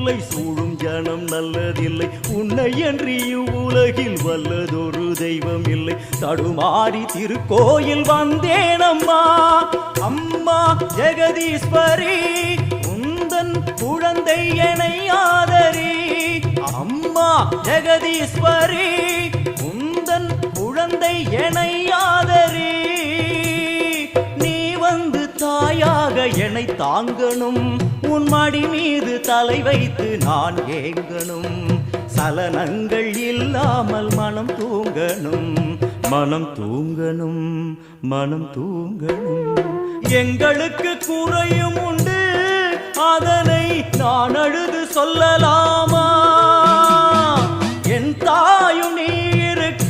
இல்லை, சூழும் ஜனம் நல்லதில்லை. உன்னை என்று இவ்வுலகில் வல்லதொரு தெய்வம் இல்லை. தடுமாறி திருக்கோயில் வந்தேன் அம்மா. அம்மா ஜெகதீஸ்வரி, உந்தன் குழந்தை என்னை ஆதரி. அம்மா ஜெகதீஸ்வரி, உந்தன் குழந்தை என்னை ஆதரி. நீ வந்து தாயாக என்னை தாங்கணும், உன் மடி மீது தலை வைத்து நான் ஏங்கணும். சலனங்கள் இல்லாமல் மனம் தூங்கணும், மனம் தூங்கணும், மனம் தூங்கணும். எங்களுக்கு குறையும் உண்டு, அதனை நான் அழுது சொல்லலாமா? என் தாயும் நீ